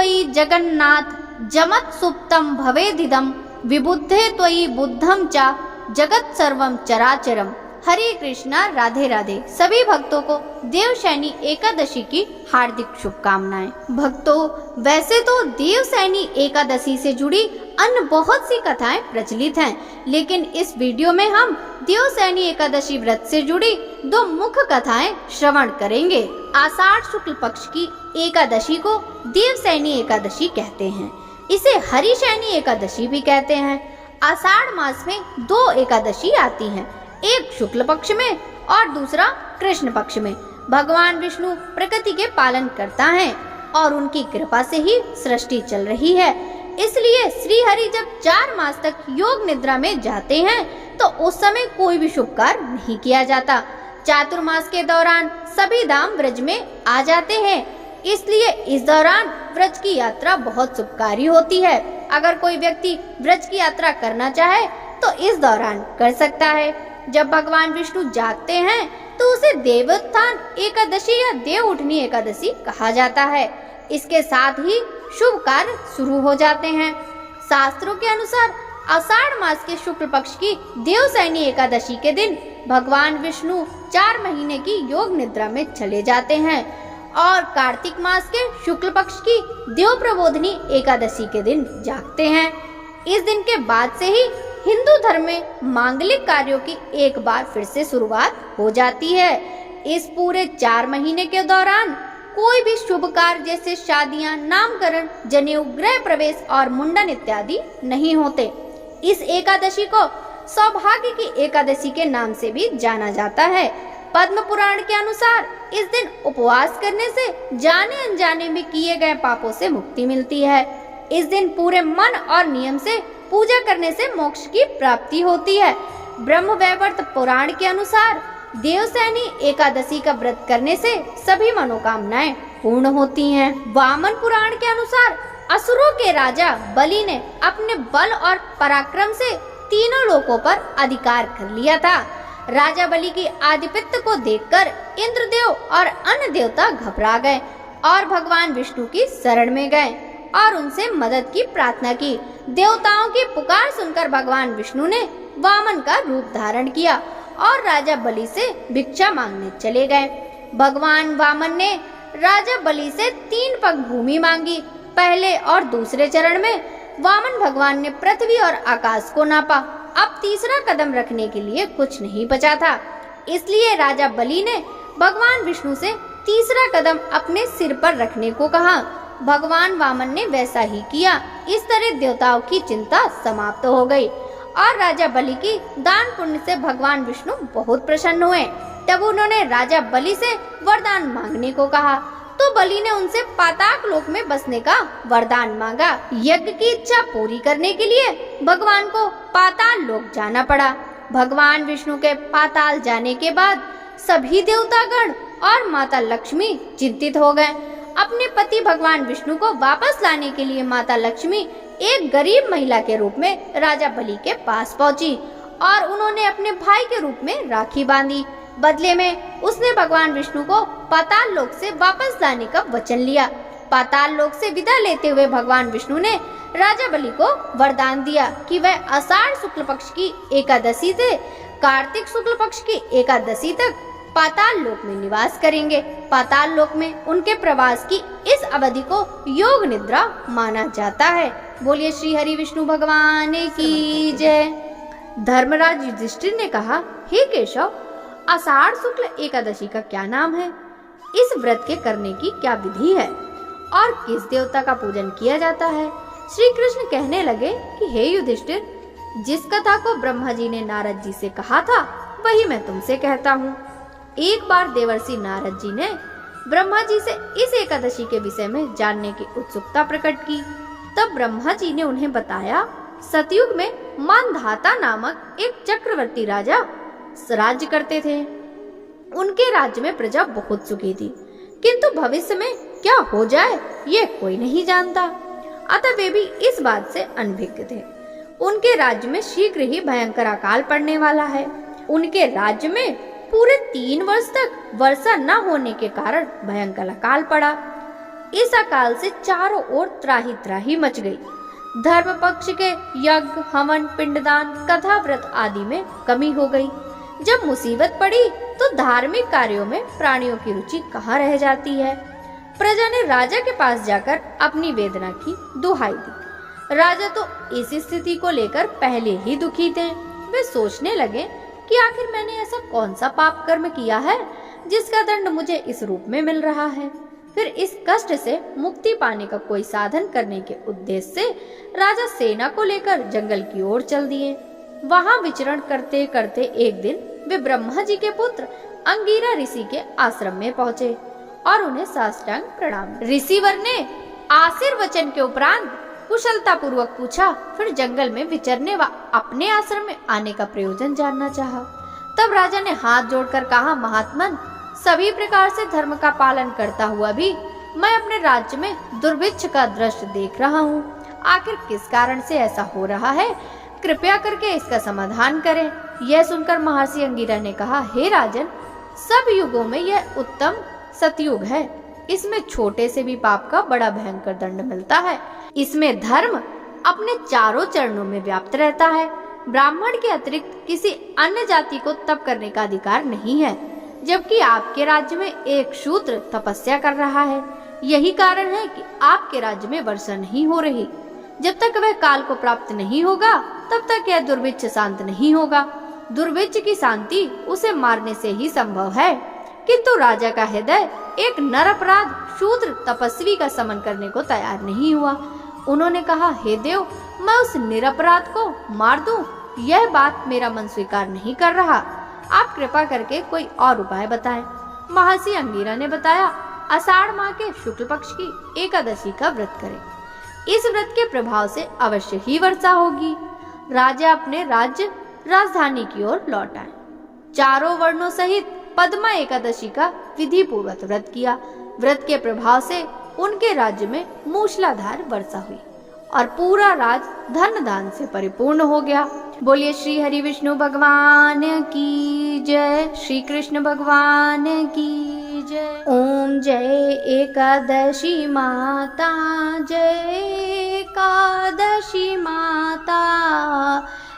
त्वयि जगन्नाथ जमत् सुप्तम भवेदिदम विबुद्धे त्वयि बुद्धम च जगत सर्वम चराचरम। हरे कृष्णा, राधे राधे। सभी भक्तों को देवशयनी एकादशी की हार्दिक शुभकामनाएं। भक्तों, वैसे तो देवशयनी एकादशी से जुड़ी अन्य बहुत सी कथाएं प्रचलित हैं, लेकिन इस वीडियो में हम देवशयनी एकादशी व्रत से जुड़ी दो मुख्य कथाएं श्रवण करेंगे। आषाढ़ शुक्ल पक्ष की एकादशी को देवशयनी एकादशी कहते हैं। इसे हरिशयनी एकादशी भी कहते हैं। आषाढ़ मास में दो एकादशी आती हैं, एक शुक्ल पक्ष में और दूसरा कृष्ण पक्ष में। भगवान विष्णु प्रकृति के पालन करता है और उनकी कृपा से ही सृष्टि चल रही है। इसलिए श्री हरि जब 4 मास तक योग निद्रा में जाते हैं तो उस समय कोई भी शुभ कार्य नहीं किया जाता। चातुर्मास के दौरान सभी धाम ब्रज में आ जाते हैं, इसलिए इस दौरान ब्रज की यात्रा बहुत शुभकारी होती है। अगर कोई व्यक्ति ब्रज की यात्रा करना चाहे तो इस दौरान कर सकता है। जब भगवान विष्णु जागते हैं तो उसे देवोत्थान एकादशी या देव उठनी एकादशी कहा जाता है। इसके साथ ही शुभ कार्य शुरू हो जाते हैं। शास्त्रों के अनुसार आषाढ़ मास के शुक्ल पक्ष की देवशयनी एकादशी के दिन भगवान विष्णु 4 महीने की योग निद्रा में चले जाते हैं और कार्तिक मास के शुक्ल पक्ष की देव प्रबोधनी एकादशी के दिन जागते हैं। इस दिन के बाद से ही हिंदू धर्म में मांगलिक कार्यों की एक बार फिर से शुरुआत हो जाती है। इस पूरे 4 महीने के दौरान कोई भी शुभ कार्य जैसे शादियां, नामकरण, जनेऊ, गृह प्रवेश और मुंडन इत्यादि नहीं होते। इस एकादशी को सौभाग्य की एकादशी के नाम से भी जाना जाता है। पद्म पुराण के अनुसार इस दिन उपवास करने से जाने अनजाने में किए गए पापों से मुक्ति मिलती है। इस दिन पूरे मन और नियम से पूजा करने से मोक्ष की प्राप्ति होती है। ब्रह्मवैवर्त पुराण के अनुसार देवशयनी एकादशी का व्रत करने से सभी मनोकामनाएं पूर्ण होती हैं। वामन पुराण के अनुसार असुरों के राजा बलि ने अपने बल और पराक्रम से तीनों लोकों पर अधिकार कर लिया था। राजा बलि की आधिपत्य को देखकर इंद्रदेव और अन्य देवता घबरा गए और भगवान विष्णु की शरण में गए और उनसे मदद की प्रार्थना की। देवताओं की पुकार सुनकर भगवान विष्णु ने वामन का रूप धारण किया और राजा बलि से भिक्षा मांगने चले गए। भगवान वामन ने राजा बलि से 3 पग भूमि मांगी। पहले और दूसरे चरण में वामन भगवान ने पृथ्वी और आकाश को नापा। अब तीसरा कदम रखने के लिए कुछ नहीं बचा था, इसलिए राजा बलि ने भगवान विष्णु से तीसरा कदम अपने सिर पर रखने को कहा। भगवान वामन ने वैसा ही किया। इस तरह देवताओं की चिंता समाप्त हो गई और राजा बलि की दान पुण्य से भगवान विष्णु बहुत प्रसन्न हुए। तब उन्होंने राजा बलि से वरदान मांगने को कहा, तो बलि ने उनसे पाताल लोक में बसने का वरदान मांगा। यज्ञ की इच्छा पूरी करने के लिए भगवान को पाताल लोक जाना पड़ा। भगवान विष्णु के पाताल जाने के बाद सभी देवतागण और माता लक्ष्मी चिंतित हो गए। अपने पति भगवान विष्णु को वापस लाने के लिए माता लक्ष्मी एक गरीब महिला के रूप में राजा बलि के पास पहुंची और उन्होंने अपने भाई के रूप में राखी बांधी। बदले में उसने भगवान विष्णु को पाताल लोक से वापस लाने का वचन लिया। पाताल लोक से विदा लेते हुए भगवान विष्णु ने राजा बलि को वरदान दिया कि वह आषाढ़ शुक्ल पक्ष की एकादशी से कार्तिक शुक्ल पक्ष की एकादशी तक पाताल लोक में निवास करेंगे। पाताल लोक में उनके प्रवास की इस अवधि को योग निद्रा माना जाता है। बोलिए श्री हरि विष्णु भगवान की जय। धर्मराज युधिष्ठिर ने कहा, हे केशव, आषाढ़ शुक्ल एकादशी का क्या नाम है? इस व्रत के करने की क्या विधि है और किस देवता का पूजन किया जाता है? श्री कृष्ण कहने लगे कि हे युधिष्ठिर, जिस कथा को ब्रह्मा जी ने नारद जी से कहा था वही मैं तुमसे कहता हूँ। एक बार देवर्षि नारद जी ने ब्रह्मा जी से इस एकादशी के विषय में जानने की उत्सुकता प्रकट की। तब ब्रह्मा जी ने उन्हें बताया, सतयुग में मानधाता नामक एक चक्रवर्ती राजा राज्य करते थे। उनके राज्य में प्रजा बहुत सुखी थी, किंतु भविष्य में क्या हो जाए ये कोई नहीं जानता। अतः वे भी इस बात से अनभिज्ञ थे। उनके राज्य में शीघ्र ही भयंकर अकाल पड़ने वाला है। उनके राज्य में पूरे 3 वर्ष तक वर्षा न होने के कारण भयंकर अकाल पड़ा। इस अकाल से चारों ओर त्राही त्राही मच गई। धर्म पक्ष के यज्ञ, हवन, पिंडदान, कथा, व्रत आदि में कमी हो गई। जब मुसीबत पड़ी तो धार्मिक कार्यों में प्राणियों की रुचि कहाँ रह जाती है। प्रजा ने राजा के पास जाकर अपनी वेदना की दुहाई दी। राजा तो इस स्थिति को लेकर पहले ही दुखी थे। वे सोचने लगे कि आखिर मैंने ऐसा कौन सा पाप कर्म किया है जिसका दंड मुझे इस रूप में मिल रहा है। फिर इस कष्ट से मुक्ति पाने का कोई साधन करने के उद्देश्य से राजा सेना को लेकर जंगल की ओर चल दिए। वहां विचरण करते करते एक दिन वे ब्रह्मा जी के पुत्र अंगिरा ऋषि के आश्रम में पहुंचे और उन्हें साष्टांग प्रणाम। ऋषिवर ने आशीर्वचन के उपरांत कुशलता पूर्वक पूछा, फिर जंगल में विचरने व अपने आश्रम में आने का प्रयोजन जानना चाहा। तब राजा ने हाथ जोड़कर कहा, महात्मन, सभी प्रकार से धर्म का पालन करता हुआ भी मैं अपने राज्य में दुर्भिक्ष का दृश्य देख रहा हूँ। आखिर किस कारण से ऐसा हो रहा है, कृपया करके इसका समाधान करें। यह सुनकर महर्षि अंगिरा ने कहा, हे राजन, सब युगों में यह उत्तम सतयुग है। इसमें छोटे से भी पाप का बड़ा भयंकर दंड मिलता है। इसमें धर्म अपने चारों चरणों में व्याप्त रहता है। ब्राह्मण के अतिरिक्त किसी अन्य जाति को तप करने का अधिकार नहीं है, जबकि आपके राज्य में एक शूद्र तपस्या कर रहा है। यही कारण है कि आपके राज्य में वर्षा नहीं हो रही। जब तक वह काल को प्राप्त नहीं होगा तब तक यह दुर्भिक्ष शांत नहीं होगा। दुर्भिक्ष की शांति उसे मारने से ही संभव है, किंतु राजा का हृदय एक नरपराध शूद्र तपस्वी का समन करने को तैयार नहीं हुआ। उन्होंने कहा, हे देव, मैं उस निरपराध को मार दूं, यह बात मेरा मन स्वीकार नहीं कर रहा। आप कृपा करके कोई और उपाय बताएं। महर्षि अंगिरा ने बताया, आषाढ़ माह के शुक्ल पक्ष की एकादशी का व्रत करें। इस व्रत के प्रभाव से अवश्य ही वर्षा होगी। राजा अपने राज्य राजधानी की ओर लौट आए। चारों वर्णों सहित पद्मा एकादशी का विधि पूर्वक व्रत किया। व्रत के प्रभाव से उनके राज्य में मूसलाधार वर्षा हुई और पूरा राज्य धन दान से परिपूर्ण हो गया। बोलिए श्री हरि विष्णु भगवान की जय, श्री कृष्ण भगवान की जय। ओम जय एकादशी माता, जय एकादशी माता,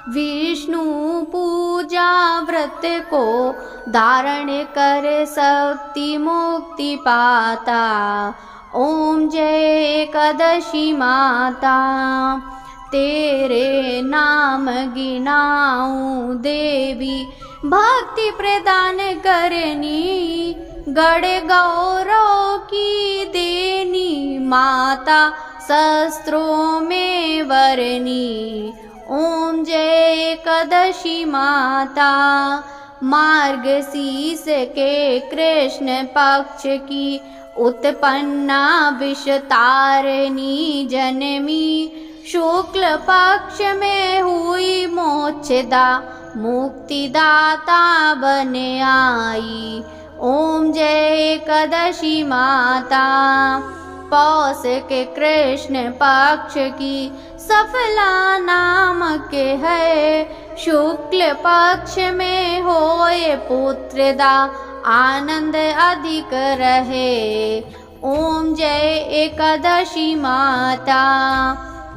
विष्णु पूजा व्रत को धारण कर शक्ति मुक्ति पाता। ओम जय एकादशी माता, तेरे नाम गिनाऊं देवी, भक्ति प्रदान करनी, गढ़ गौरव की देनी, माता शस्त्रों में वरनी। ओम जय एकादशी माता, मार्गशीर्ष के कृष्ण पक्ष की उत्पन्ना विषतारिणी जनमी, शुक्ल पक्ष में हुई मोक्षदा, मुक्तिदाता बन आई। ओम जय एकादशी माता, पौष के कृष्ण पक्ष की सफला नाम के है, शुक्ल पक्ष में होए पुत्रदा, आनंद अधिक रहे। ओम जय एकादशी माता,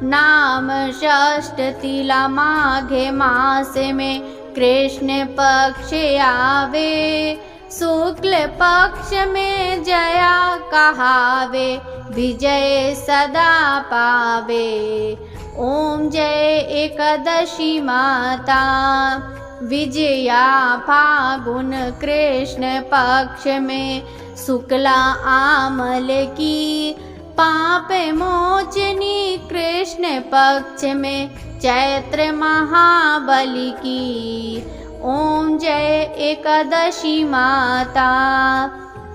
नाम षष्ठ तिला माघे मास में कृष्ण पक्ष आवे, शुक्ल पक्ष में जया कहावे, विजय सदा पावे। ओम जय एकादशी माता, विजया फागुन कृष्ण पक्ष में शुक्ला आमल की, पाप मोचनी कृष्ण पक्ष में चैत्र महाबली की। ओम जय एकादशी माता,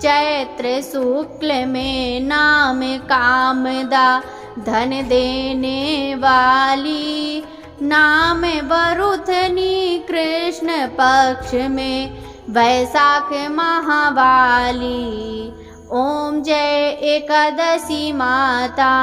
चैत्र शुक्ल में नाम कामदा, धन देने वाली, नाम वरुथनी कृष्ण पक्ष में वैशाख महावाली। ओम जय एकादशी माता,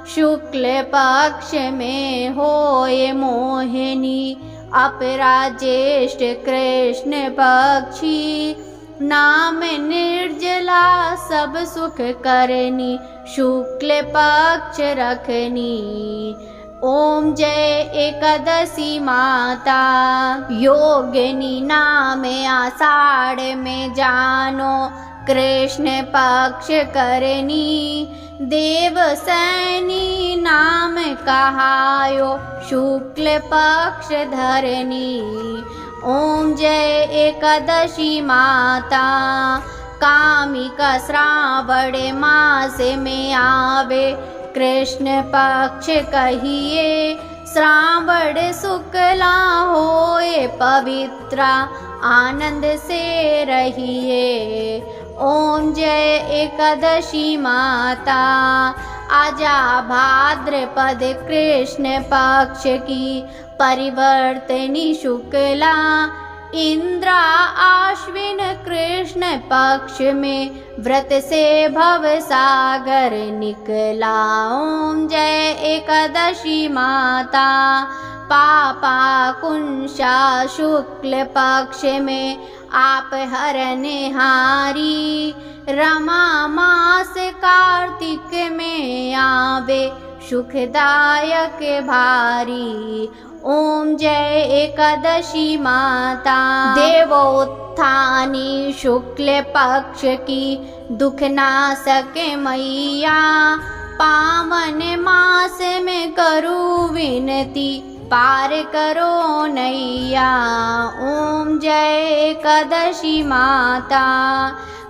शुक्ल पक्ष में होए मोहिनी, अपरा ज्येष्ठ कृष्ण पक्षी, नाम निर्जला सब सुख करनी, शुक्ल पक्ष रखनी। ओम जय एकादशी माता। योगिनी नाम आषाढ़ में जानो, कृष्ण पक्ष करनी। देवसैनी नाम कहायो, शुक्ल पक्ष धरनी। ओम जय एकादशी माता। कामिका श्रावण मास में आवे, कृष्ण पक्ष कहिए। श्रावण शुक्ला होए पवित्रा, आनंद से रहिए। ओम जय एकादशी माता। आजा भाद्रपद कृष्ण पक्ष की परिवर्तनी शुक्ला। इंद्रा आश्विन कृष्ण पक्ष में व्रत से भव सागर निकला। ओम जय एकादशी माता। पापा कुंशा शुक्ल पक्ष में आप हरनिहारी। रमा मास कार्तिक में आवे, सुखदायक भारी। ओम जय एकादशी माता। देवोत्थानी शुक्ल पक्ष की दुख नाशक मैया। पावन मास में करूँ विनती, पार करो नैया। ओम जय एकादशी माता।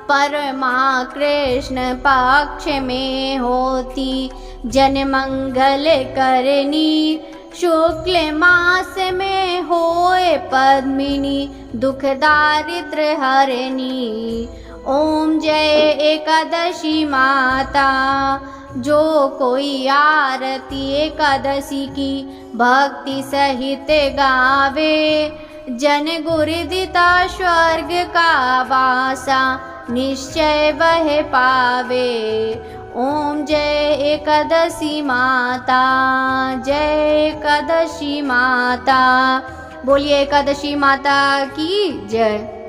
परमा कृष्ण पक्ष में होती, जन मंगल करनी। शुक्ल मास में होए पद्मिनी, दुख दारिद्र हरनी। ओम जय एकादशी माता। जो कोई आरती एकादशी की भक्ति सहित गावे, जन गुरुदिता स्वर्ग का वासा निश्चय वह पावे। ओम जय एकादशी माता। जय एकादशी माता। बोलिए एकादशी माता की जय।